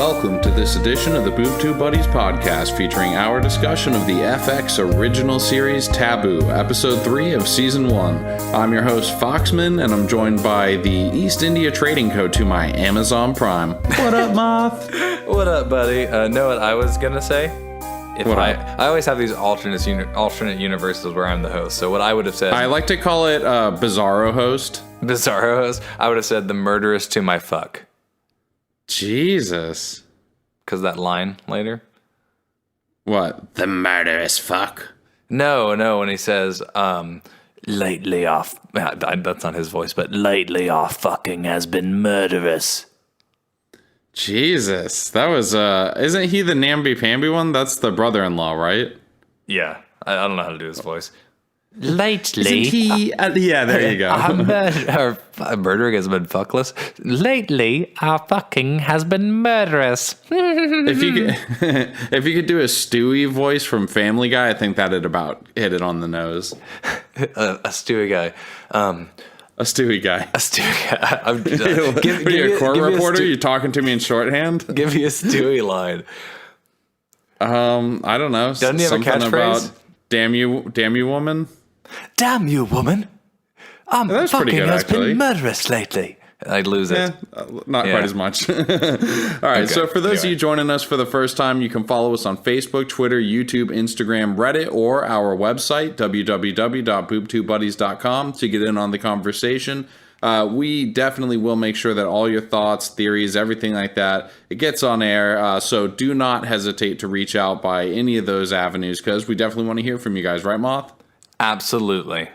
Welcome to this edition of the Boob Tube Buddies podcast, featuring our discussion of the FX original series Taboo, episode 3 of season 1. I'm your host Foxman, and I'm joined by the East India trading code to my Amazon Prime. What up, Moth? What up, buddy? Know what I was gonna say? I always have these alternate universes where I'm the host. So what I would have said, I like to call it Bizarro host. Bizarro host. I would have said the murderous to my fuck. Jesus. Because that line later. What? The murderous fuck? No. When he says, lately off. That's not his voice, but lately our fucking has been murderous. Jesus. That was, isn't he the namby-pamby one? That's the brother-in-law, right? Yeah. I don't know how to do his voice. Lately, isn't he? Yeah, there you go. Our murdering has been fuckless. Lately, our fucking has been murderous. If you could do a Stewie voice from Family Guy, I think that'd about hit it on the nose. A Stewie guy. A Stewie guy. A Stewie guy. Are you a court reporter? You talking to me in shorthand? Give me a Stewie line. I don't know. Doesn't he have a catchphrase? Damn you, woman. Damn you, woman. That's fucking pretty good, has actually. been murderous lately. I'd lose it. Not quite as much. All right, so for those of you joining us for the first time, you can follow us on Facebook, Twitter, YouTube, Instagram, Reddit, or our website, www.boobtubebuddies.com, to get in on the conversation. We definitely will make sure that all your thoughts, theories, everything like that, it gets on air. So do not hesitate to reach out by any of those avenues, because we definitely want to hear from you guys, right, Moth? Absolutely.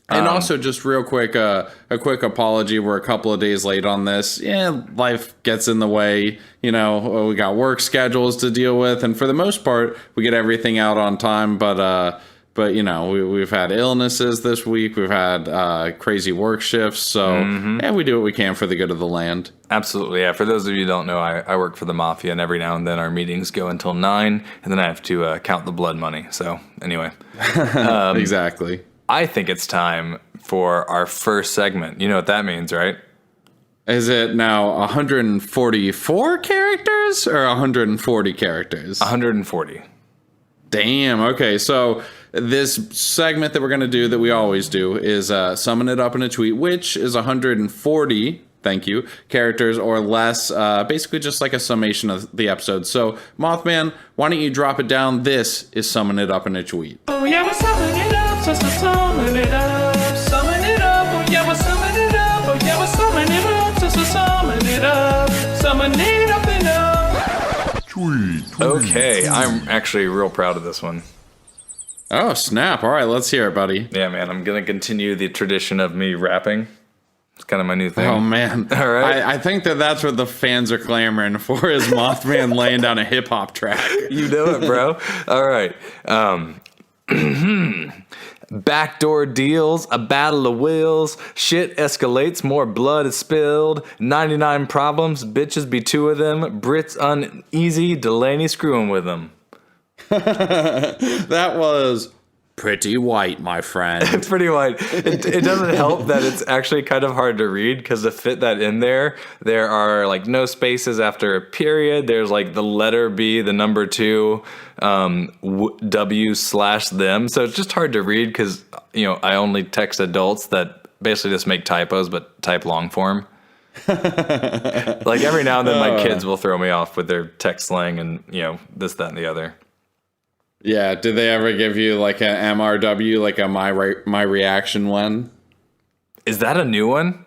And also, just real quick, a quick apology. We're a couple of days late on this. Yeah, life gets in the way. You know, we got work schedules to deal with, and for the most part, we get everything out on time. But you know, we've had illnesses this week. We've had crazy work shifts. So yeah, we do what we can for the good of the land. Absolutely. Yeah. For those of you who don't know, I work for the Mafia, and every now and then our meetings go until 9, and then I have to count the blood money. So anyway, exactly. I think it's time for our first segment. You know what that means, right? Is it now 144 characters or 140 characters? 140. Damn. Okay. So this segment that we're going to do, that we always do, is summon it up in a tweet, which is 140. Thank you. Characters or less, basically just like a summation of the episode. So, Mothman, why don't you drop it down? This is Summon It Up in a Tweet. Oh yeah, we're summon it up, so summon it up. Summon it up, oh yeah, we're summon it up. Oh yeah, we're summon it up, so summon it up. Summon it up and up. Tweet. Okay, I'm actually real proud of this one. Oh, snap. All right, let's hear it, buddy. Yeah, man, I'm going to continue the tradition of me rapping. It's kind of my new thing. Oh, man. All right. I think that's what the fans are clamoring for, is Mothman laying down a hip-hop track. You know it, bro. All right. Backdoor deals, a battle of wills, shit escalates, more blood is spilled, 99 problems, bitches be 2 of them, Brits uneasy, Delaney screwing with them. That was pretty white, my friend. Pretty white. It doesn't help that it's actually kind of hard to read, because to fit that in there are like no spaces after a period. There's like the letter B, the number 2, W/them. So it's just hard to read, because, you know, I only text adults that basically just make typos but type long form. Like every now and then my kids will throw me off with their text slang and, you know, this, that, and the other. Yeah, did they ever give you like an MRW, like a my reaction one? Is that a new one?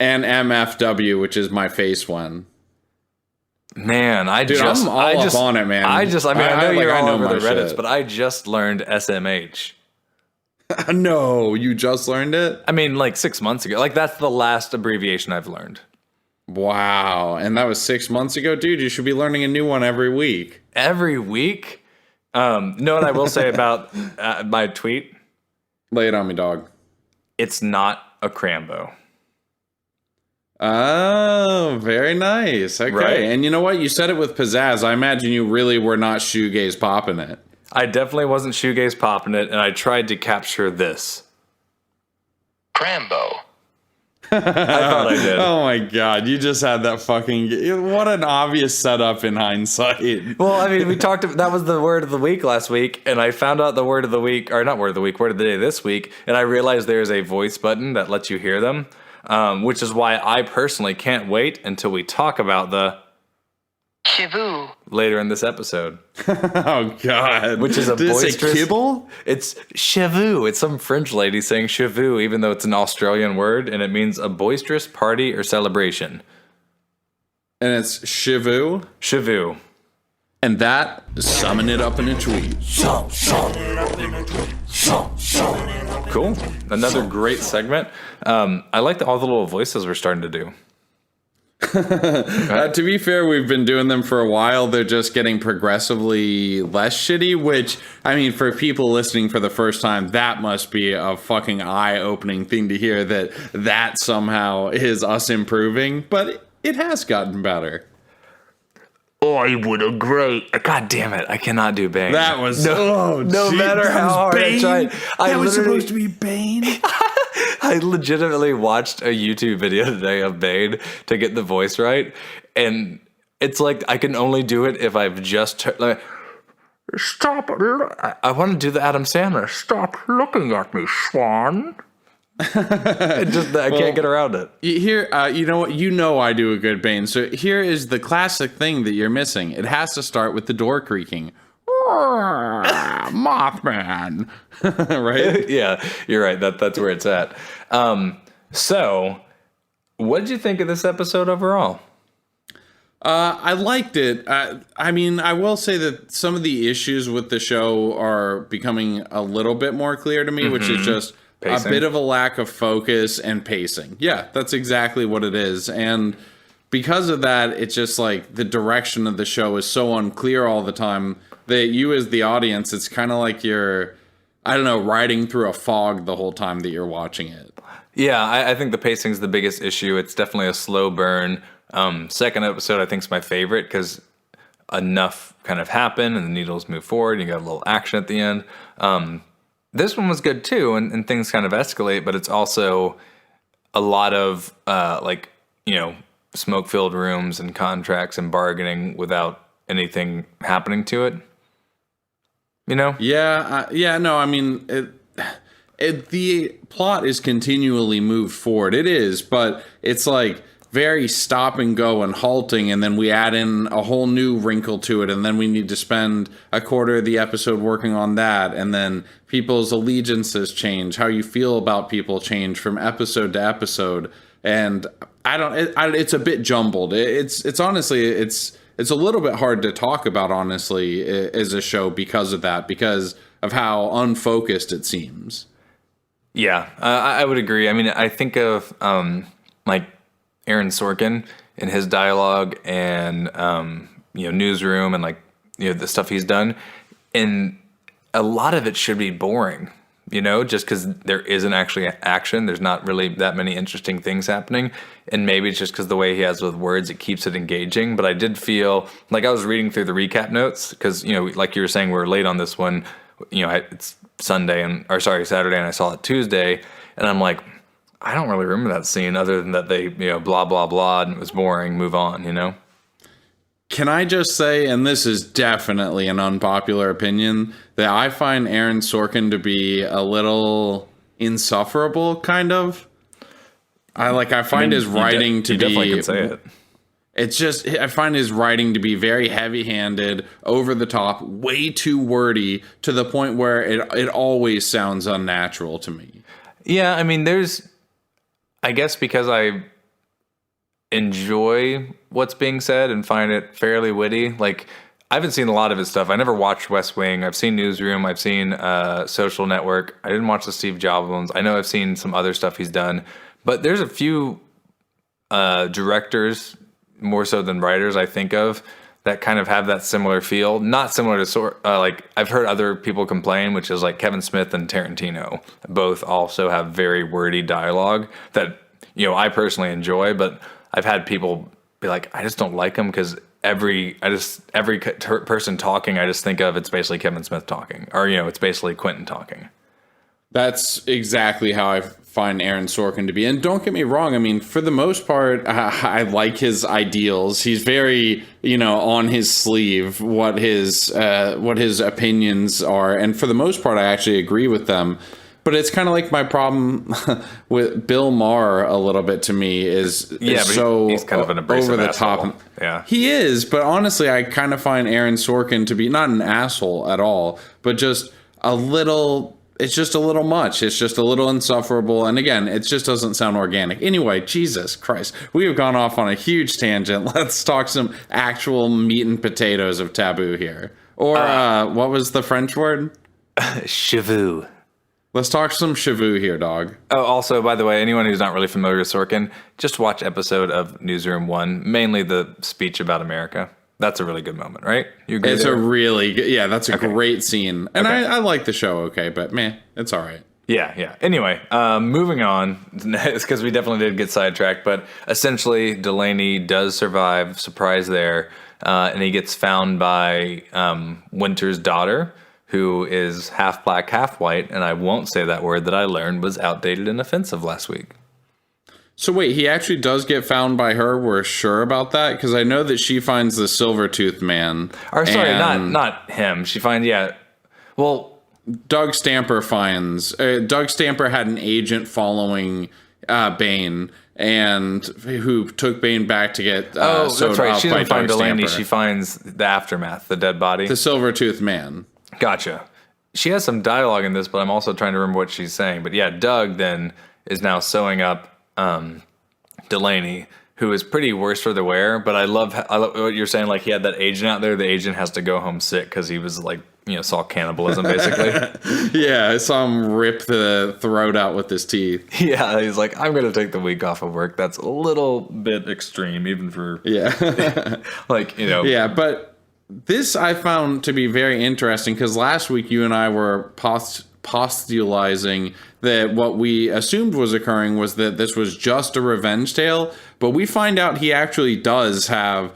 And MFW, which is my face one. Man, I'm all up on it, man. I know you're all over the Reddits, shit. but I just learned SMH. No, you just learned it? I mean, like 6 months ago. Like, that's the last abbreviation I've learned. Wow, and that was 6 months ago? Dude, you should be learning a new one every week. Every week? Know what I will say about my tweet? Lay it on me, dog. It's not a Crambo. Oh, very nice. Okay. Right? And you know what? You said it with pizzazz. I imagine you really were not shoegaze popping it. I definitely wasn't shoegaze popping it, and I tried to capture this. Crambo. I thought I did. Oh my god, you just had that fucking... What an obvious setup in hindsight. Well, I mean, that was the word of the week last week, and I found out the word of the week, or not word of the week, word of the day this week, and I realized there's a voice button that lets you hear them, which is why I personally can't wait until we talk about the Taboo later in this episode. Oh god. Which is a Did boisterous... it say kibble? It's chavou. It's some French lady saying chavou, even though it's an Australian word, and it means a boisterous party or celebration. And it's shivu. Chavou. And that, summon it up in a tweet. Cool. Another great segment. I like all the little voices we're starting to do. To be fair, we've been doing them for a while. They're just getting progressively less shitty, which, I mean, for people listening for the first time, that must be a fucking eye-opening thing to hear, that somehow is us improving, but it has gotten better. I would agree. God damn it. I cannot do Bane. That was... No gee, matter that how was hard Bane? I tried. That was supposed to be Bane? I legitimately watched a YouTube video today of Bane to get the voice right, and it's like I can only do it if I've just like, stop. I want to do the Adam Sandler. Stop looking at me, Swan. I can't get around it. Here, you know what? You know I do a good Bane. So here is the classic thing that you're missing. It has to start with the door creaking. Mothman. Right? Yeah, you're right. That's where it's at. So, what did you think of this episode overall? I liked it. I mean, I will say that some of the issues with the show are becoming a little bit more clear to me, which is just pacing. A bit of a lack of focus and pacing. Yeah, that's exactly what it is. And because of that, it's just like the direction of the show is so unclear all the time that you as the audience, it's kind of like you're, I don't know, riding through a fog the whole time that you're watching it. Yeah, I think the pacing's the biggest issue. It's definitely a slow burn. Second episode, I think, is my favorite because enough kind of happen and the needles move forward. And you got a little action at the end. This one was good too, and things kind of escalate, but it's also a lot of smoke-filled rooms and contracts and bargaining without anything happening to it. You know? Yeah, no, I mean, the plot is continually moved forward. It is, but it's like very stop and go and halting, and then we add in a whole new wrinkle to it, and then we need to spend a quarter of the episode working on that, and then people's allegiances change, how you feel about people change from episode to episode, and it's a bit jumbled. It's honestly, it's a little bit hard to talk about, honestly, as a show because of that, because of how unfocused it seems. Yeah, I would agree. I mean, I think of Aaron Sorkin in his dialogue and Newsroom and the stuff he's done, and a lot of it should be boring. Just because there isn't actually action, there's not really that many interesting things happening, and maybe it's just because the way he has with words, it keeps it engaging. But I did feel like I was reading through the recap notes because like you were saying, we're late on this one. It's Saturday, and I saw it Tuesday, and I'm like, I don't really remember that scene other than that they blah blah blah and it was boring. Move on. Can I just say, and this is definitely an unpopular opinion, that I find Aaron Sorkin to be a little insufferable, kind of. I find his writing to be... You definitely can say it. It's just, I find his writing to be very heavy-handed, over the top, way too wordy, to the point where it always sounds unnatural to me. Yeah, I mean, I guess because I enjoy what's being said and find it fairly witty. Like, I haven't seen a lot of his stuff. I never watched West Wing. I've seen Newsroom. I've seen Social Network. I didn't watch the Steve Jobs ones. I know I've seen some other stuff he's done. But there's a few directors, more so than writers, I think of, that kind of have that similar feel. Not similar to, I've heard other people complain, which is like Kevin Smith and Tarantino. Both also have very wordy dialogue that, I personally enjoy, but I've had people be like, I just don't like them because every person talking, I just think of it's basically Kevin Smith talking, or it's basically Quentin talking. That's exactly how I find Aaron Sorkin to be. And don't get me wrong, I mean, for the most part, I like his ideals. He's very, on his sleeve what his opinions are, and for the most part, I actually agree with them. But it's kind of like my problem with Bill Maher a little bit to me is he's kind of an abrasive over the asshole. top. Yeah, he is. But honestly, I kind of find Aaron Sorkin to be not an asshole at all, but just a little. It's just a little much. It's just a little insufferable. And again, it just doesn't sound organic. Anyway, Jesus Christ, we have gone off on a huge tangent. Let's talk some actual meat and potatoes of Taboo here. Or what was the French word? Cheveux. Let's talk some Cheveux here, dog. Oh, also, by the way, anyone who's not really familiar with Sorkin, just watch episode of Newsroom 1, mainly the speech about America. That's a really good moment, right? You agree? It's there? a really good, that's a great scene. And Okay. I like the show, okay, but man, it's all right. Yeah. Anyway, moving on, because we definitely did get sidetracked, but essentially Delaney does survive, surprise there, and he gets found by Winter's daughter, who is half black, half white, and I won't say that word that I learned was outdated and offensive last week. So wait, he actually does get found by her? We're sure about that? Because I know that she finds the Silver-Toothed Man. Or sorry, not him. She finds, Doug Stamper finds... Doug Stamper had an agent following Bane, and who took Bane back to get that's right. She doesn't find Delaney. Stamper. She finds the aftermath, the dead body. The Silver-Toothed Man. Gotcha. She has some dialogue in this, but I'm also trying to remember what she's saying. But yeah, Doug then is now sewing up Delaney, who is pretty worse for the wear. But I love what you're saying. Like, he had that agent out there. The agent has to go home sick because he was like, saw cannibalism basically. Yeah, I saw him rip the throat out with his teeth. Yeah, he's like, I'm going to take the week off of work. That's a little bit extreme, even for Yeah, but this I found to be very interesting because last week you and I were postulating that what we assumed was occurring was that this was just a revenge tale, but we find out he actually does have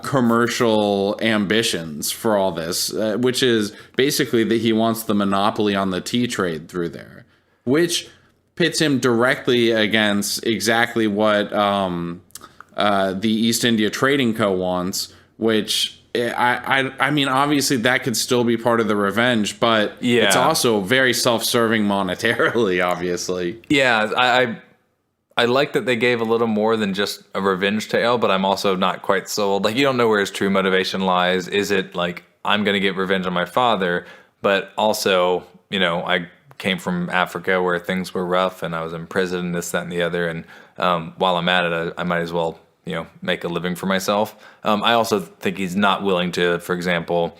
commercial ambitions for all this, which is basically that he wants the monopoly on the tea trade through there, which pits him directly against exactly what the East India Trading Co. wants, which... I mean, obviously that could still be part of the revenge, but it's also very self-serving monetarily, obviously. Yeah, I like that they gave a little more than just a revenge tale, but I'm also not quite sold. Like, you don't know where his true motivation lies. Is it like, I'm going to get revenge on my father, but also, I came from Africa where things were rough and I was in prison, this, that, and the other. And while I'm at it, I might as well make a living for myself. I also think he's not willing to, for example,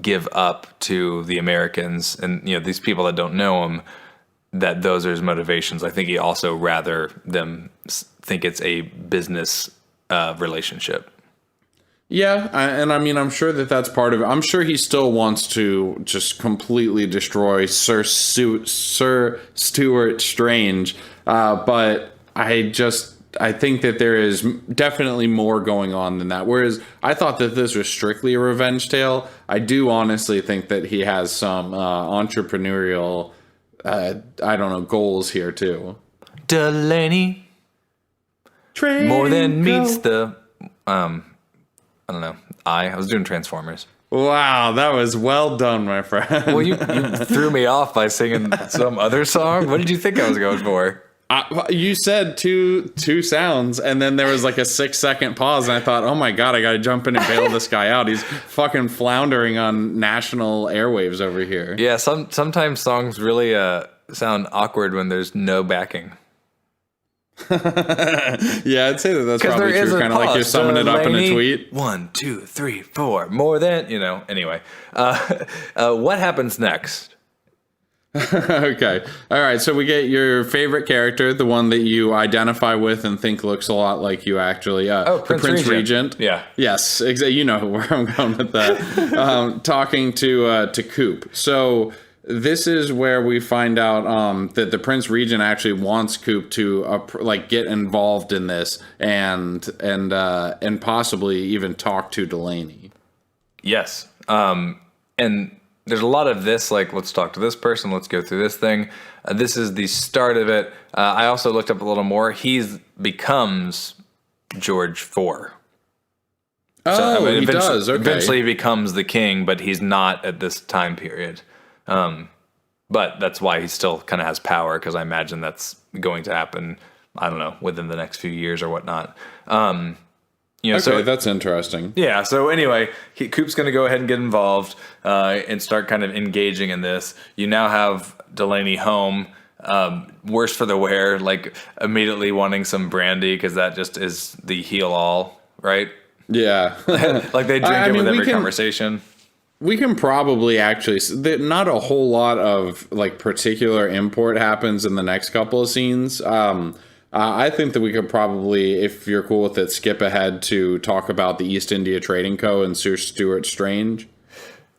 give up to the Americans and, these people that don't know him, that those are his motivations. I think he also rather them think it's a business relationship. Yeah, and I mean, I'm sure that's part of it. I'm sure he still wants to just completely destroy Sir Stuart Strange, but I think that there is definitely more going on than that. Whereas I thought that this was strictly a revenge tale, I do honestly think that he has some entrepreneurial, goals here too. Delaney. Train more than go. meets the, I don't know. I was doing Transformers. Wow, that was well done, my friend. Well, you threw me off by singing some other song. What did you think I was going for? You said two sounds, and then there was like a 6-second pause, and I thought, oh my god, I gotta jump in and bail this guy out. He's fucking floundering on national airwaves over here. Yeah, sometimes songs really sound awkward when there's no backing. Yeah, I'd say that's probably true. Kind of like you're summing it up in a tweet. 1, 2, 3, 4, more than, anyway. What happens next? Okay. All right. So we get your favorite character, the one that you identify with and think looks a lot like you actually. The Prince Regent. Yeah. Yes. Exactly. You know where I'm going with that. Talking to Coop. So this is where we find out that the Prince Regent actually wants Coop to get involved in this and possibly even talk to Delaney. Yes. And there's a lot of this, like, let's talk to this person, let's go through this thing. This is the start of it. I also looked up a little more. He becomes George IV. He does. Okay. Eventually he becomes the king, but he's not at this time period. But that's why he still kind of has power, because I imagine that's going to happen, I don't know, within the next few years or whatnot. So that's interesting. Yeah, so anyway, Coop's going to go ahead and get involved and start kind of engaging in this. You now have Delaney home, worse for the wear, like immediately wanting some brandy because that just is the heal-all, right? Yeah. Like they drink it with every conversation. We can probably actually, not a whole lot of like particular import happens in the next couple of scenes. I think that we could probably, if you're cool with it, skip ahead to talk about the East India Trading Co. and Sir Stuart Strange.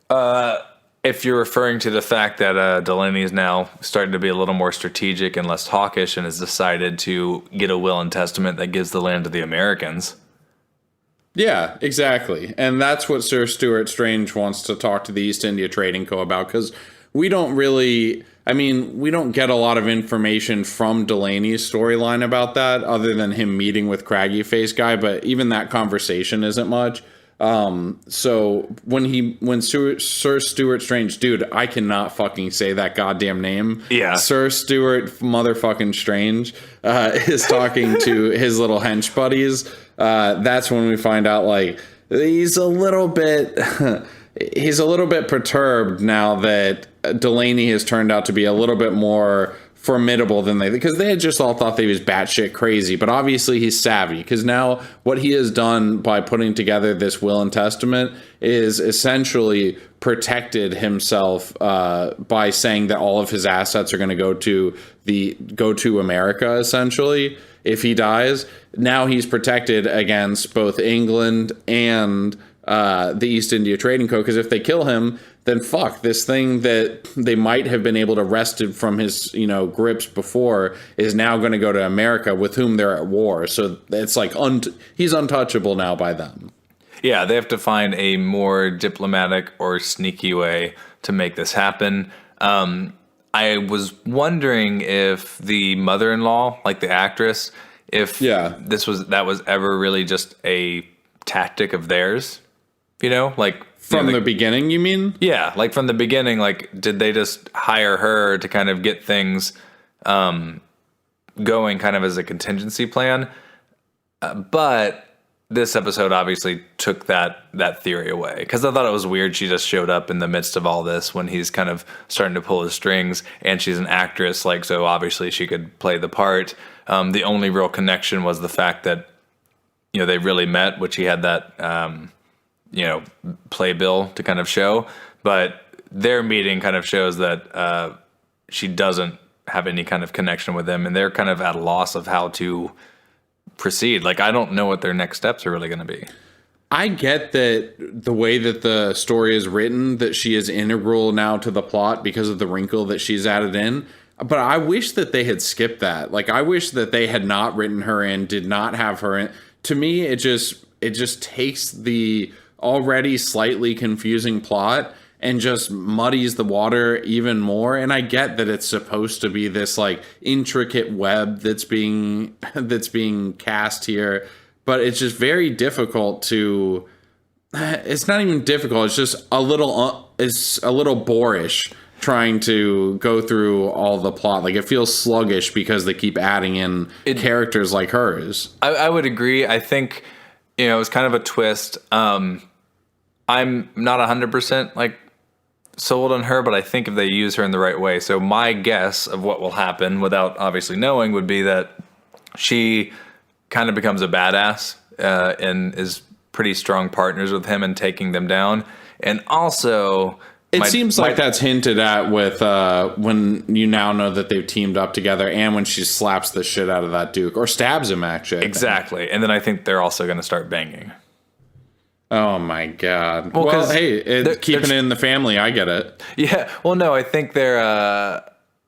If you're referring to the fact that Delaney is now starting to be a little more strategic and less hawkish and has decided to get a will and testament that gives the land to the Americans. Yeah, exactly. And that's what Sir Stuart Strange wants to talk to the East India Trading Co. about, because we don't get a lot of information from Delaney's storyline about that other than him meeting with Craggy Face Guy, but even that conversation isn't much. So when Sir Stuart Strange, dude, I cannot fucking say that goddamn name. Yeah. Sir Stuart motherfucking Strange, is talking to his little hench buddies. That's when we find out, like, he's a little bit perturbed now that Delaney has turned out to be a little bit more formidable than because they had just all thought that he was batshit crazy, but obviously he's savvy, because now what he has done by putting together this will and testament is essentially protected himself by saying that all of his assets are going to go to America, essentially, if he dies. Now he's protected against both England and the East India Trading Co. Because if they kill him, then fuck, this thing that they might have been able to wrest it from his, grips before is now going to go to America, with whom they're at war. So it's like he's untouchable now by them. Yeah, they have to find a more diplomatic or sneaky way to make this happen. I was wondering if the mother-in-law, like the actress, that was ever really just a tactic of theirs, like from the beginning, you mean? Yeah, like from the beginning, like did they just hire her to kind of get things going kind of as a contingency plan? But this episode obviously took that theory away, because I thought it was weird she just showed up in the midst of all this when he's kind of starting to pull his strings, and she's an actress, like, so obviously she could play the part. The only real connection was the fact that they really met, which he had that playbill to kind of show, but their meeting kind of shows that she doesn't have any kind of connection with him, and they're kind of at a loss of how to proceed. Like, I don't know what their next steps are really going to be. I get that the way that the story is written, that she is integral now to the plot because of the wrinkle that she's added in. But I wish that they had skipped that. Like, I wish that they had not written her in, did not have her in. To me, it just takes the already slightly confusing plot and just muddies the water even more. And I get that it's supposed to be this like intricate web that's being cast here, but it's just very difficult to. It's not even difficult. It's just a little boorish trying to go through all the plot. Like, it feels sluggish because they keep adding in characters like hers. I would agree. I think it was kind of a twist. I'm not 100% like sold on her, but I think if they use her in the right way. So my guess of what will happen, without obviously knowing, would be that she kind of becomes a badass and is pretty strong partners with him and taking them down. And also, it seems like that's hinted at with when you now know that they've teamed up together, and when she slaps the shit out of that Duke, or stabs him, actually. Exactly. And then I think they're also going to start banging. Oh my God. Well, hey, keeping it in the family, I get it. Yeah. Well, no, I think they're,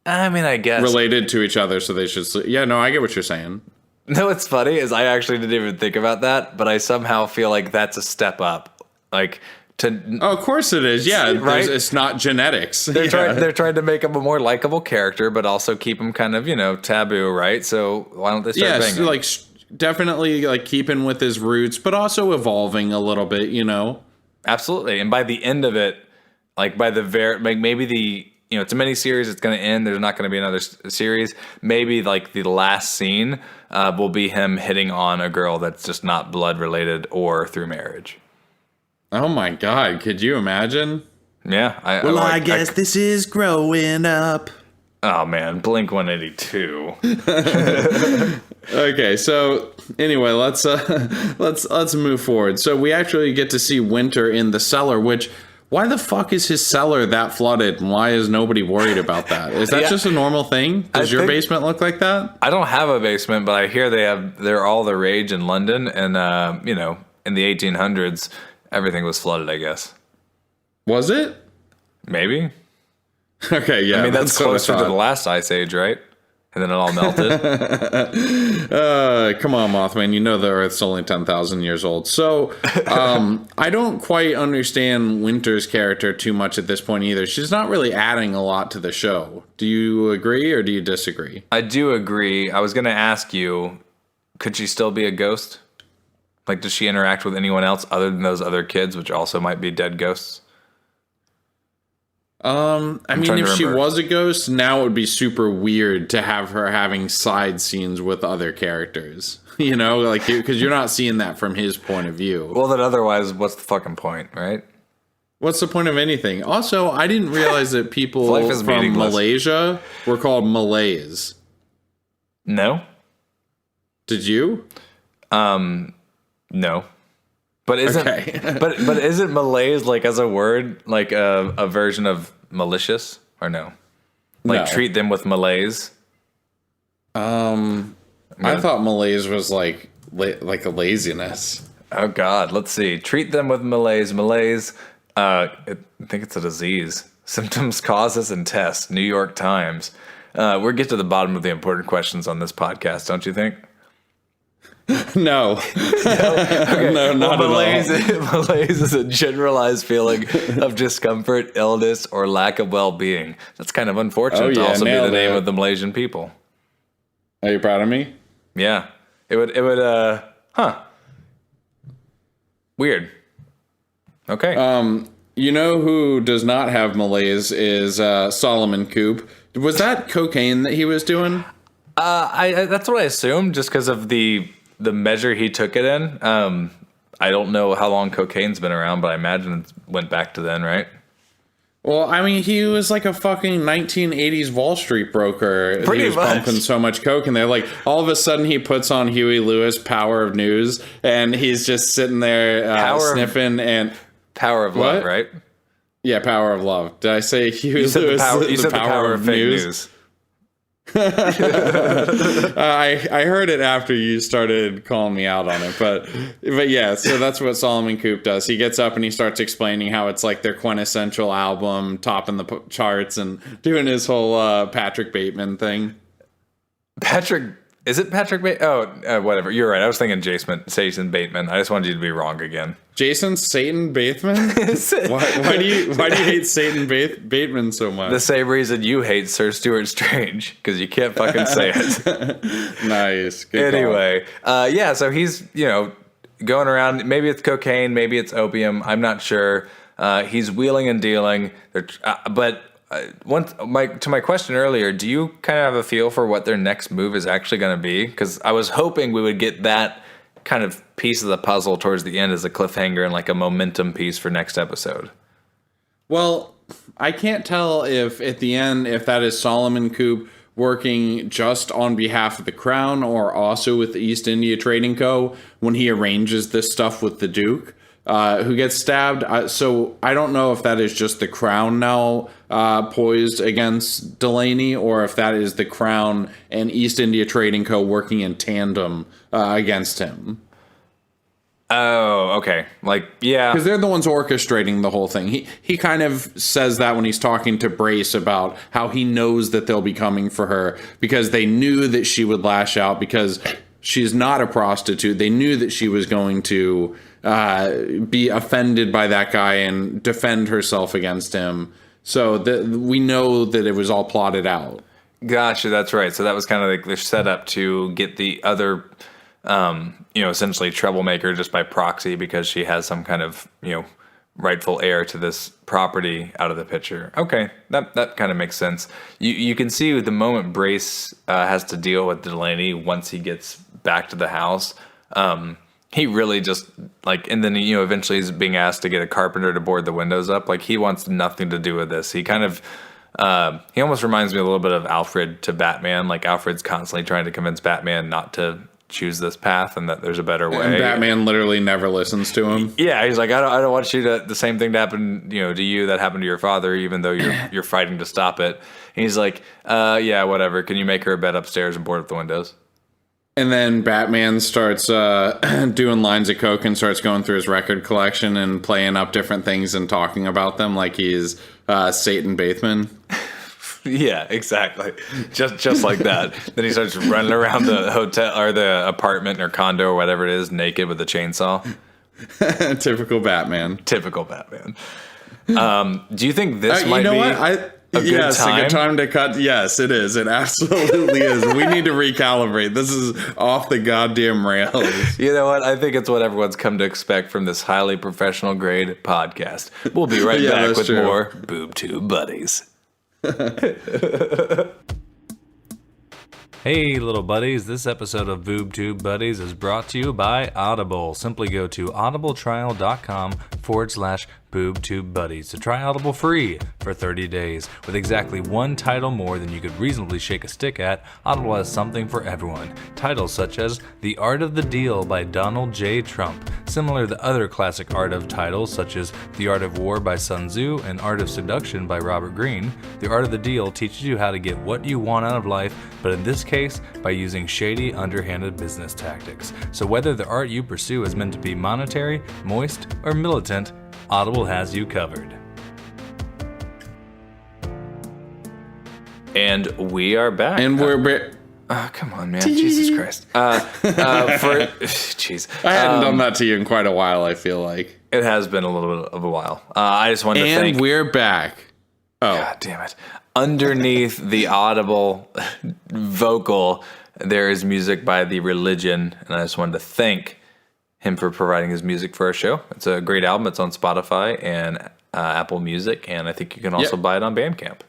I guess. related to each other, so they should yeah, no, I get what you're saying. No, what's funny is I actually didn't even think about that, but I somehow feel like that's a step up. Like, Oh, of course it is. Yeah, Right? It's not genetics. They're trying to make him a more likable character, but also keep him kind of, taboo, right? So why don't they start banging? like definitely like keeping with his roots, but also evolving a little bit. Absolutely. And by the end of it, like by the maybe it's a mini series. It's going to end. There's not going to be another series. Maybe like the last scene will be him hitting on a girl that's just not blood related or through marriage. Oh my God! Could you imagine? Yeah. I guess this is growing up. Oh man, Blink 182. Okay, so anyway, let's move forward. So we actually get to see Winter in the cellar. Which, why the fuck is his cellar that flooded? And why is nobody worried about that? Is that just a normal thing? Does your basement look like that? I don't have a basement, but I hear they're all the rage in London, and in the 1800s. Everything was flooded, I guess. Was it? Maybe. Okay, yeah. I mean, that's closer to the last ice age, right? And then it all melted. Come on, Mothman. You know the Earth's only 10,000 years old. So I don't quite understand Winter's character too much at this point either. She's not really adding a lot to the show. Do you agree or do you disagree? I do agree. I was going to ask you, could she still be a ghost? Like, does she interact with anyone else other than those other kids, which also might be dead ghosts? I mean, if she was a ghost, now it would be super weird to have her having side scenes with other characters. Because you're not seeing that from his point of view. Well, then otherwise, what's the fucking point, right? What's the point of anything? Also, I didn't realize that people from Malaysia were called Malays. No. Did you? No, but isn't but isn't Malays like as a word like a version of malicious or no? Like treat them with Malays. I thought Malays was like a laziness. Oh God, let's see. Treat them with Malays. Malays. I think it's a disease. Symptoms, causes, and tests. New York Times. We'll get to the bottom of the important questions on this podcast, don't you think? No. Okay. No, not malaise, at all. Malaise is a generalized feeling of discomfort, illness, or lack of well-being. That's kind of unfortunate to also be the name of the Malaysian people. Are you proud of me? Yeah. It would, weird. Okay. You know who does not have malaise is Solomon Coop. Was that cocaine that he was doing? That's what I assumed, just because of the measure he took it in. I don't know how long cocaine's been around, but I imagine it went back to then, right? Well, I mean, he was like a fucking 1980s Wall Street broker. Pretty he was much. pumping so much coke in there. Like, all of a sudden, he puts on Huey Lewis' Power of News, and he's just sitting there sniffing and... Power of Love, right? Yeah, Power of Love. Did I say Huey Lewis? You said the power of fake news. I heard it after you started calling me out on it, but yeah, so that's what Solomon Coop does. He gets up and he starts explaining how it's like their quintessential album, topping the charts, and doing his whole Patrick Bateman thing. Is it Patrick Bateman? Oh, whatever. You're right. I was thinking Jason Bateman. I just wanted you to be wrong again. Jason Satan Bateman? why do you hate Satan Bateman so much? The same reason you hate Sir Stuart Strange, because you can't fucking say it. Nice. Good anyway, yeah. So he's going around. Maybe it's cocaine. Maybe it's opium. I'm not sure. He's wheeling and dealing. But to my question earlier, do you kind of have a feel for what their next move is actually going to be? Because I was hoping we would get that kind of piece of the puzzle towards the end as a cliffhanger and like a momentum piece for next episode. Well, I can't tell if at the end, if that is Solomon Coop working just on behalf of the crown or also with the East India Trading Co. when he arranges this stuff with the Duke. Who gets stabbed. So I don't know if that is just the crown now poised against Delaney, or if that is the crown and East India Trading Co. working in tandem against him. Oh, okay. Like, yeah. Because they're the ones orchestrating the whole thing. He kind of says that when he's talking to Brace about how he knows that they'll be coming for her because they knew that she would lash out because she's not a prostitute. They knew that she was going to be offended by that guy and defend herself against him. So we know that it was all plotted out. Gotcha, that's right. So that was kind of like their setup to get the other, essentially troublemaker just by proxy because she has some kind of, rightful heir to this property out of the picture. Okay, that kind of makes sense. You can see the moment Brace has to deal with Delaney once he gets back to the house. He really just and then eventually he's being asked to get a carpenter to board the windows up. Like he wants nothing to do with this. He kind of he almost reminds me a little bit of Alfred to Batman. Like Alfred's constantly trying to convince Batman not to choose this path and that there's a better way. And Batman literally never listens to him. Yeah, he's like, I don't want you to the same thing to happen, to you that happened to your father, even though you're fighting to stop it. And he's like, yeah, whatever. Can you make her a bed upstairs and board up the windows? And then Batman starts doing lines of coke and starts going through his record collection and playing up different things and talking about them like he's Satan Bateman. Yeah, exactly. Just like that. Then he starts running around the hotel or the apartment or condo or whatever it is, naked with a chainsaw. Typical Batman. Typical Batman. Do you think this might be a good time? A good time to cut. Yes, it is. It absolutely is. We need to recalibrate. This is off the goddamn rails. You know what? I think it's what everyone's come to expect from this highly professional grade podcast. We'll be right back with more Boob Tube Buddies. Hey little buddies, this episode of Boob Tube Buddies is brought to you by Audible. Simply go to audibletrial.com/Boob Tube Buddies to try Audible free for 30 days. With exactly one title more than you could reasonably shake a stick at, Audible has something for everyone. Titles such as The Art of the Deal by Donald J. Trump, similar to other classic art of titles such as The Art of War by Sun Tzu and Art of Seduction by Robert Greene. The Art of the Deal teaches you how to get what you want out of life, but in this case, by using shady, underhanded business tactics. So whether the art you pursue is meant to be monetary, moist, or militant, Audible has you covered. And we are back. And we're oh, come on, man. Jesus Christ. Jeez. I hadn't done that to you in quite a while, I feel like. It has been a little bit of a while. I just wanted to thank... And we're back. Oh. God damn it. Underneath the Audible vocal, there is music by The Religion, and I just wanted to thank him for providing his music for our show. It's a great album. It's on Spotify and Apple Music, and I think you can also buy it on Bandcamp.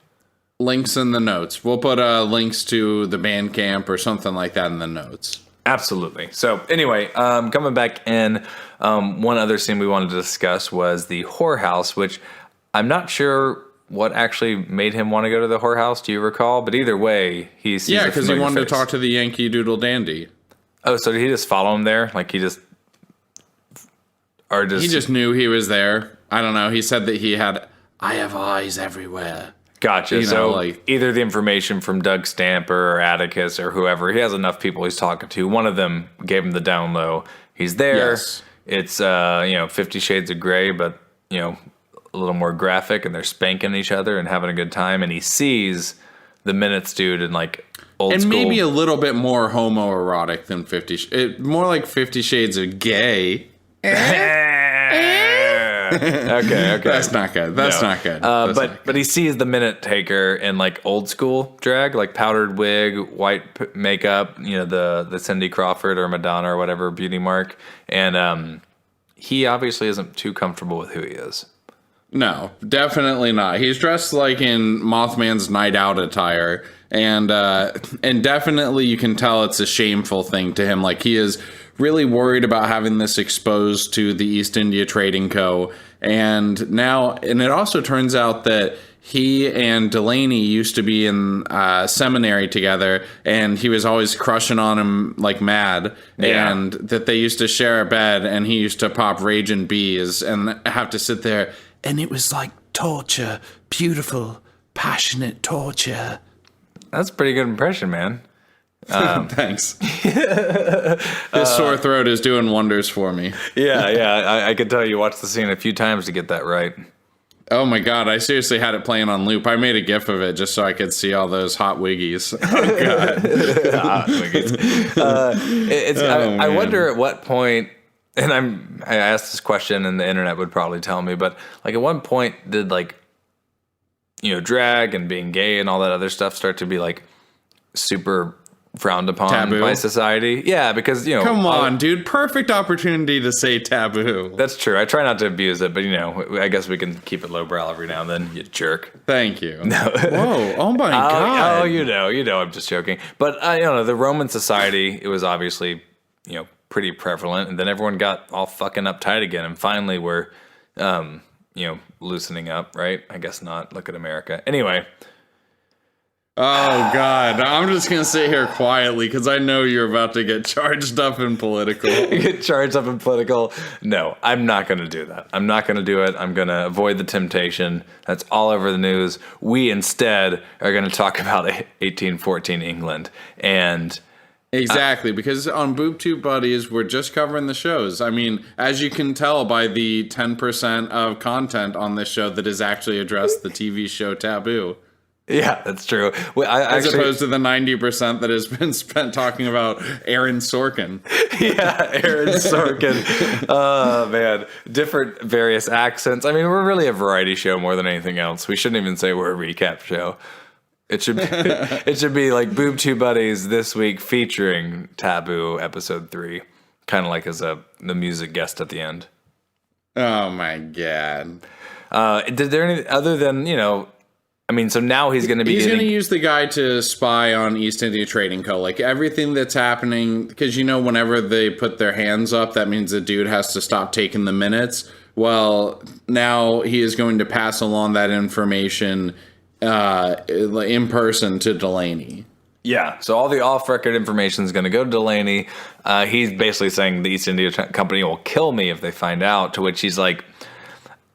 Links in the notes. We'll put links to the Bandcamp or something like that in the notes. Absolutely. So anyway, coming back in, one other scene we wanted to discuss was the whorehouse, which I'm not sure what actually made him want to go to the whorehouse. Do you recall? But either way, he sees yeah, because he wanted face. to talk to the Yankee Doodle Dandy. Oh, so did he just follow him there? Like he just knew he was there. I don't know. He said that I have eyes everywhere. Gotcha. So either the information from Doug Stamper or Atticus or whoever, he has enough people he's talking to. One of them gave him the down low. He's there. Yes. It's 50 Shades of Grey, but a little more graphic, and they're spanking each other and having a good time. And he sees the Minutes dude in old and school. Maybe a little bit more homoerotic than 50. More like 50 Shades of Gay. Okay. That's not good. Not good. But he sees the Minute Taker in old school drag, powdered wig, white makeup, the Cindy Crawford or Madonna or whatever beauty mark. And he obviously isn't too comfortable with who he is. No, definitely not. He's dressed like in Mothman's night out attire, and definitely you can tell it's a shameful thing to him. Like he is really worried about having this exposed to the East India Trading Co. And it also turns out that he and Delaney used to be in seminary together, and he was always crushing on him like mad, and that they used to share a bed, and he used to pop Raging Bees and have to sit there. And it was like torture, beautiful, passionate torture. That's a pretty good impression, man. Thanks. His sore throat is doing wonders for me. Yeah. I could tell you watched the scene a few times to get that right. Oh my God, I seriously had it playing on loop. I made a GIF of it just so I could see all those hot wiggies. Oh God. Hot wiggies. I wonder at what point and I asked this question, and the internet would probably tell me, but like at one point, did like, you know, drag and being gay and all that other stuff start to be like super frowned upon Taboo. by society? Yeah, because, you know, Come on, dude. Perfect opportunity to say taboo. that's true. I try not to abuse it, but you know, I guess we can keep it lowbrow every now and then. You jerk. Thank you. Whoa. Oh my God. Oh, you know, I'm just joking. But you know, the Roman society, it was obviously, you know, pretty prevalent, and then everyone got all fucking uptight again, and finally we're, you know, loosening up, right? I guess not. Look at America. Anyway. Oh God. I'm just going to sit here quietly because I know you're about to get charged up in political. Get charged up in political. No, I'm not going to do that. I'm not going to do it. I'm going to avoid the temptation. That's all over the news. We instead are going to talk about 1814 England. And Exactly, because on Boob Tube Buddies, we're just covering the shows. I mean, as you can tell by the 10% of content on this show that has actually addressed the TV show Taboo. yeah, that's true. As opposed to the 90% that has been spent talking about Aaron Sorkin. Yeah, Aaron Sorkin. Oh, man. Different various accents. I mean, we're really a variety show more than anything else. We shouldn't even say we're a recap show. It should be like Boob Tube Buddies this week featuring Taboo episode 3, kind of like as the music guest at the end. Oh my God. Did there any other than, you know, I mean, so now he's going to be He's getting... going to use the guy to spy on East India Trading Co. Like everything that's happening, because you know, whenever they put their hands up, that means the dude has to stop taking the minutes. Well, now he is going to pass along that information in person to Delaney. Yeah, so all the off-record information is going to go to Delaney. He's basically saying the East India Company will kill me if they find out, to which he's like,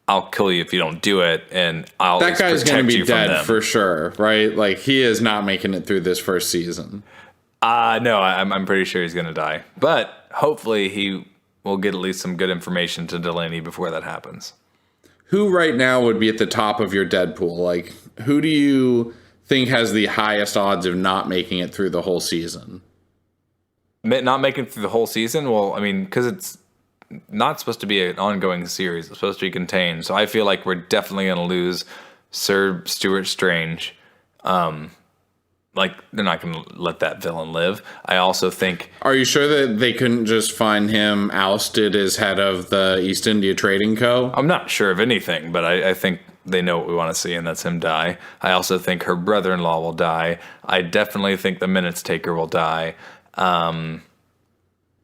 I'll kill you if you don't do it, and I'll That guy's going to be dead them. for sure, right? Like, he is not making it through this first season. No, I'm pretty sure he's going to die. But hopefully he will get at least some good information to Delaney before that happens. Who right now would be at the top of your Deadpool? Like, who do you think has the highest odds of not making it through the whole season? Not making it through the whole season? Well, I mean, because it's not supposed to be an ongoing series. It's supposed to be contained. So I feel like we're definitely going to lose Sir Stuart Strange. Like, they're not going to let that villain live. I also think... Are you sure that they couldn't just find him ousted as head of the East India Trading Co.? I'm not sure of anything, but I think they know what we want to see, and that's him die. I also think her brother-in-law will die. I definitely think the Minutes Taker will die. I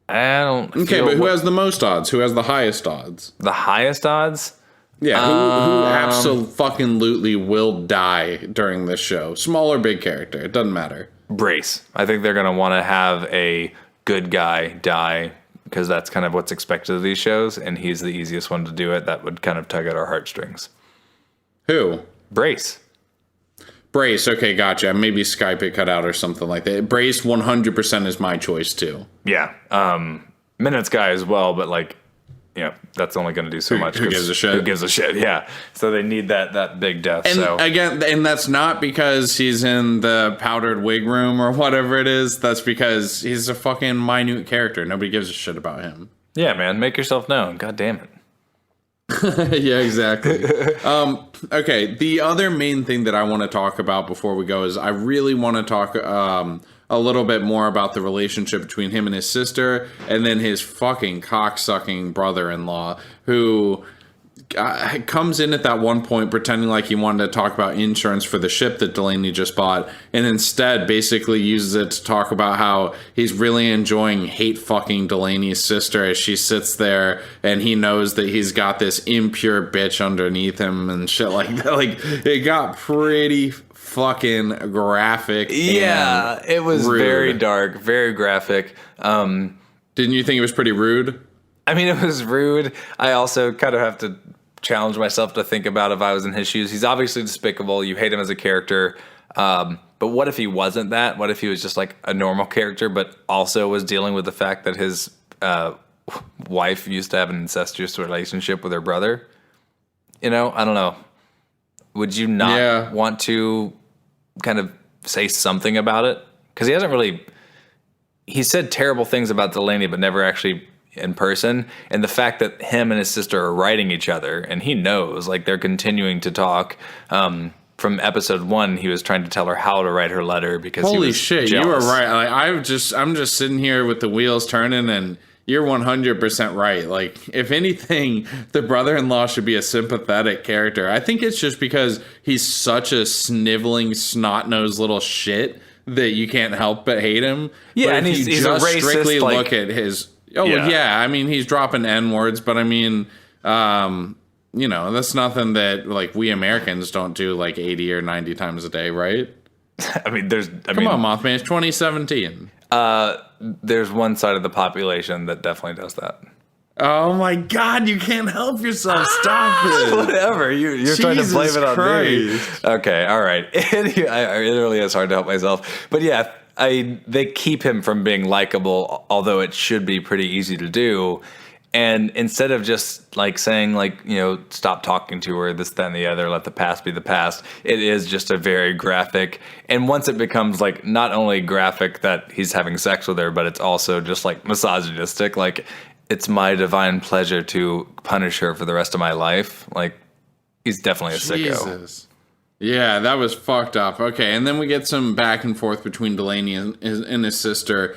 don't Okay, but who has the most odds? Who has the highest odds? the highest odds? Yeah, who absolutely will die during this show? Small or big character, it doesn't matter. Brace. I think they're going to want to have a good guy die, because that's kind of what's expected of these shows, and he's the easiest one to do it. That would kind of tug at our heartstrings. Who? Brace. Brace, okay, gotcha. Maybe Skype it cut out or something like that. Brace 100% is my choice too. Yeah. Minutes guy as well, but like, you know, that's only going to do so much. Who gives a shit? Who gives a shit? Yeah. So they need that big death. And so again, and that's not because he's in the powdered wig room or whatever it is. That's because he's a fucking minute character. Nobody gives a shit about him. yeah, man, make yourself known. God damn it. Yeah, exactly. Okay, the other main thing that I want to talk about before we go is I really want to talk a little bit more about the relationship between him and his sister, and then his fucking cocksucking brother-in-law, who comes in at that one point pretending like he wanted to talk about insurance for the ship that Delaney just bought, and instead basically uses it to talk about how he's really enjoying hate fucking Delaney's sister as she sits there, and he knows that he's got this impure bitch underneath him and shit like that. Like, it got pretty fucking graphic. Yeah, it was rude. very dark, very graphic. Didn't you think it was pretty rude? I mean, it was rude. I also kind of have to challenge myself to think about if I was in his shoes. He's obviously despicable. You hate him as a character. But what if he wasn't that? What if he was just like a normal character, but also was dealing with the fact that his wife used to have an incestuous relationship with her brother? You know, I don't know. Would you not want to kind of say something about it? Because he hasn't really... He said terrible things about Delaney, but never actually in person, and the fact that him and his sister are writing each other, and he knows, like, they're continuing to talk. From episode 1, he was trying to tell her how to write her letter because holy he was shit, jealous. you were right. Like, I'm just sitting here with the wheels turning, and you're 100% right. Like, if anything, the brother-in-law should be a sympathetic character. I think it's just because he's such a sniveling, snot-nosed little shit that you can't help but hate him. Yeah, but and if he's you a just racist, strictly like, look at his... Oh, yeah. yeah. I mean, he's dropping N-words, but I mean... you know, that's nothing that, like, we Americans don't do, like, 80 or 90 times a day, right? I mean, Come on, Mothman, it's 2017. There's one side of the population that definitely does that. Oh, my God, you can't help yourself. Stop it. Whatever. You're trying to blame it on me. Okay, all right. It really is hard to help myself. But yeah, they keep him from being likable, although it should be pretty easy to do. And instead of just like saying, like, you know, stop talking to her, this, that, and the other, let the past be the past, it is just a very graphic. And once it becomes like not only graphic that he's having sex with her, but it's also just like misogynistic. Like, it's my divine pleasure to punish her for the rest of my life. Like, he's definitely a sicko. Jesus. Yeah, that was fucked up. Okay, and then we get some back and forth between Delaney and his sister.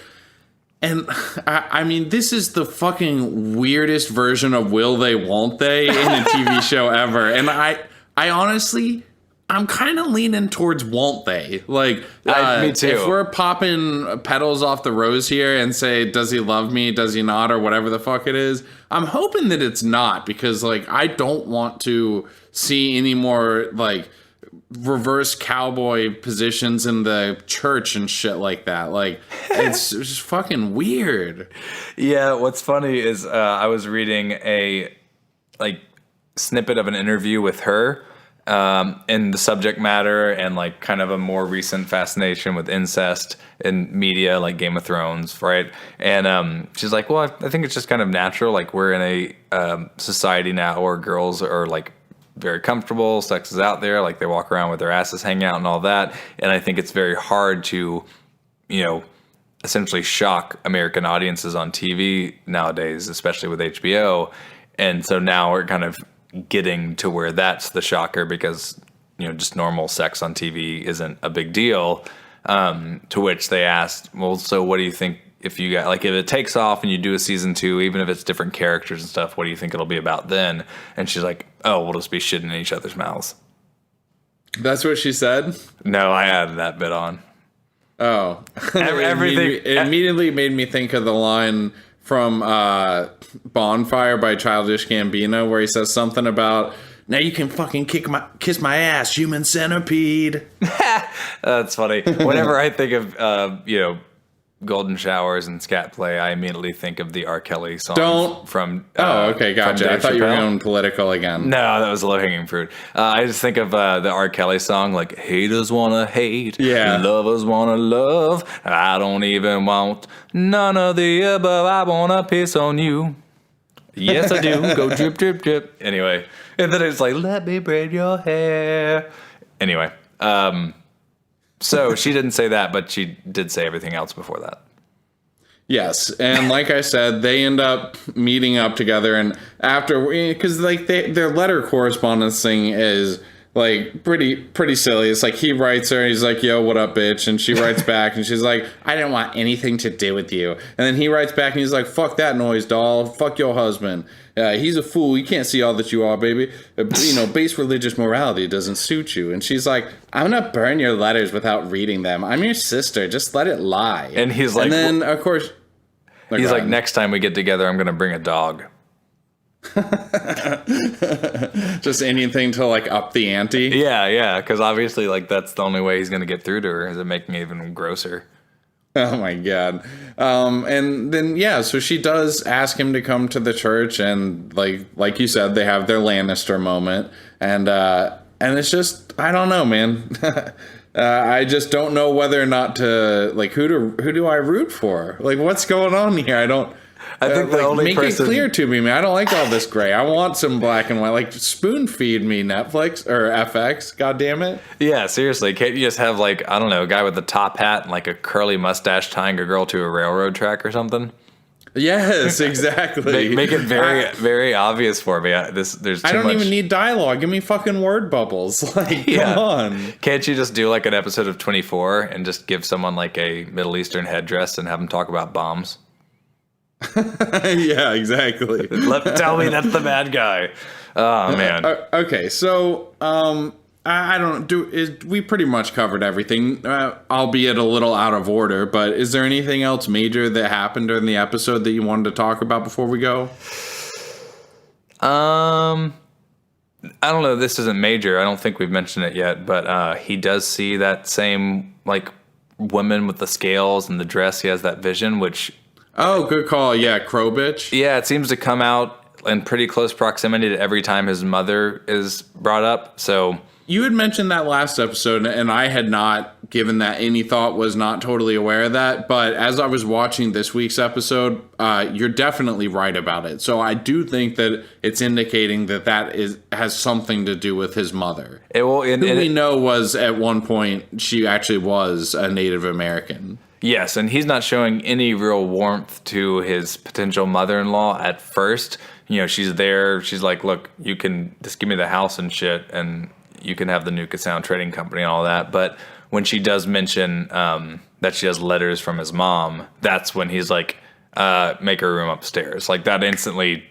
And, I mean, this is the fucking weirdest version of will they, won't they in a TV show ever. And I honestly, I'm kind of leaning towards won't they. Like, me too. If we're popping petals off the rose here and say, does he love me, does he not, or whatever the fuck it is, I'm hoping that it's not. Because, like, I don't want to see any more, like, reverse cowboy positions in the church and shit like that. Like, it's just fucking weird. Yeah, what's funny is I was reading a like snippet of an interview with her in the subject matter and like kind of a more recent fascination with incest in media like Game of Thrones, right? And she's like, well, I think it's just kind of natural. Like, we're in a society now where girls are like very comfortable, sex is out there, like they walk around with their asses hanging out and all that. And I think it's very hard to, you know, essentially shock American audiences on TV nowadays, especially with HBO. And so now we're kind of getting to where that's the shocker because, you know, just normal sex on TV isn't a big deal. To which they asked, well, so what do you think if you got, like, if it takes off and you do a season 2, even if it's different characters and stuff, what do you think it'll be about then? And she's like, oh, we'll just be shitting in each other's mouths. That's what she said? No, I added that bit on. Oh. Everything. It immediately made me think of the line from Bonfire by Childish Gambino where he says something about, now you can fucking kiss my ass, human centipede. That's funny. Whenever I think of, you know, golden showers and scat play, I immediately think of the R. Kelly song from okay, gotcha. I thought you were going political again. No, that was low-hanging fruit. I just think of the R. Kelly song, like, haters wanna hate, lovers wanna love, I don't even want none of the above, I wanna piss on you. Yes, I do. Go drip, drip, drip. Anyway, and then it's like, let me braid your hair. Anyway, so she didn't say that, but she did say everything else before that. Yes, and like I said, they end up meeting up together, and after, because like their letter correspondence thing is like pretty silly. It's like he writes her, and he's like, "Yo, what up, bitch?" And she writes back, and she's like, "I didn't want anything to do with you." And then he writes back, and he's like, "Fuck that noise, doll. Fuck your husband. He's a fool. He can't see all that you are, baby. You know, base religious morality doesn't suit you." And she's like, "I'm gonna burn your letters without reading them. I'm your sister. Just let it lie." And he's like, and then of course, he's like, "Next time we get together, I'm gonna bring a dog." Just anything to like up the ante. Yeah, because obviously, like, that's the only way he's gonna get through to her, is it making it even grosser. Oh my god. And then so she does ask him to come to the church, and like you said, they have their Lannister moment, and it's just, I don't know, man. I just don't know whether or not to, like, who do I root for? Like, what's going on here? I think the only person... Make it clear to me, man. I don't like all this gray. I want some black and white. Like, spoon feed me Netflix or FX. God damn it. Yeah, seriously. Can't you just have, like, I don't know, a guy with a top hat and like a curly mustache tying a girl to a railroad track or something? Yes, exactly. Make it very, very obvious for me. There's too much. I don't even need dialogue. Give me fucking word bubbles. Like, come on. Can't you just do like an episode of 24 and just give someone like a Middle Eastern headdress and have them talk about bombs? Yeah, exactly. Tell me that's the bad guy. Oh man. Okay, so I don't we pretty much covered everything, albeit a little out of order. But is there anything else major that happened during the episode that you wanted to talk about before we go? I don't know. This isn't major. I don't think we've mentioned it yet. But he does see that same like woman with the scales and the dress. He has that vision, which. Oh, good call. Yeah, Crow Bitch. Yeah, it seems to come out in pretty close proximity to every time his mother is brought up. So. You had mentioned that last episode, and I had not given that any thought, was not totally aware of that. But as I was watching this week's episode, you're definitely right about it. So I do think that it's indicating that has something to do with his mother. Who we know was at one point, she actually was a Native American. Yes, and he's not showing any real warmth to his potential mother-in-law at first. You know, she's there. She's like, look, you can just give me the house and shit, and you can have the Nuka Sound Trading Company and all that. But when she does mention that she has letters from his mom, that's when he's like, make her room upstairs. Like that instantly,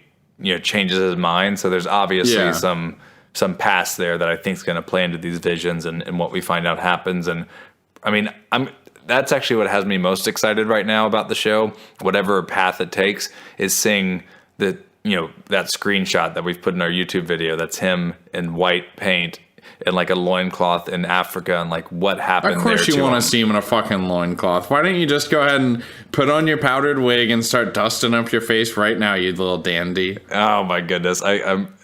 changes his mind. So there's obviously some past there that I think is going to play into these visions and what we find out happens. And I mean, that's actually what has me most excited right now about the show. Whatever path it takes is seeing that screenshot that we've put in our YouTube video. That's him in white paint in like a loincloth in Africa, and like what happened there. Of course you want to see him in a fucking loincloth. Why don't you just go ahead and put on your powdered wig and start dusting up your face right now, you little dandy? Oh my goodness. I'm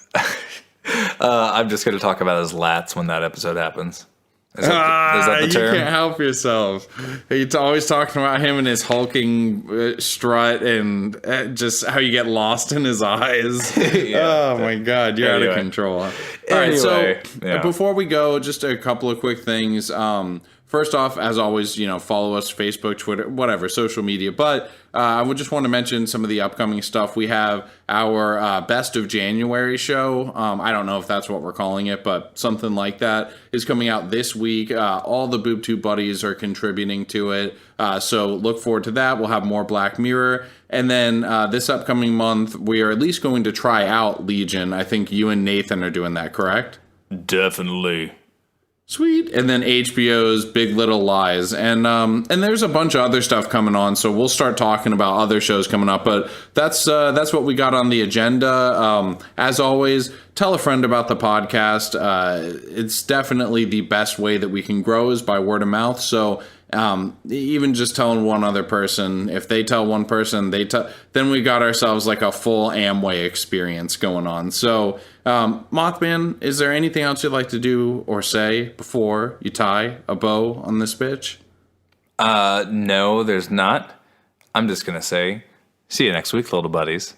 just going to talk about his lats when that episode happens. Is that the term? You can't help yourself. He's always talking about him and his hulking strut and just how you get lost in his eyes. Oh my God, you're out of control. All right, so before we go, just a couple of quick things. First off, as always, follow us, Facebook, Twitter, whatever, social media. But I would just want to mention some of the upcoming stuff. We have our Best of January show. I don't know if that's what we're calling it, but something like that is coming out this week. All the Boob Tube Buddies are contributing to it. So look forward to that. We'll have more Black Mirror. And then this upcoming month, we are at least going to try out Legion. I think you and Nathan are doing that, correct? Definitely. Sweet. And then HBO's Big Little Lies. And there's a bunch of other stuff coming on, so we'll start talking about other shows coming up. But that's what we got on the agenda. As always, tell a friend about the podcast. It's definitely the best way that we can grow is by word of mouth. So even just telling one other person, if they tell one person, then we got ourselves like a full Amway experience going on. So Mothman, is there anything else you'd like to do or say before you tie a bow on this bitch? No, there's not. I'm just gonna say, see you next week, little buddies.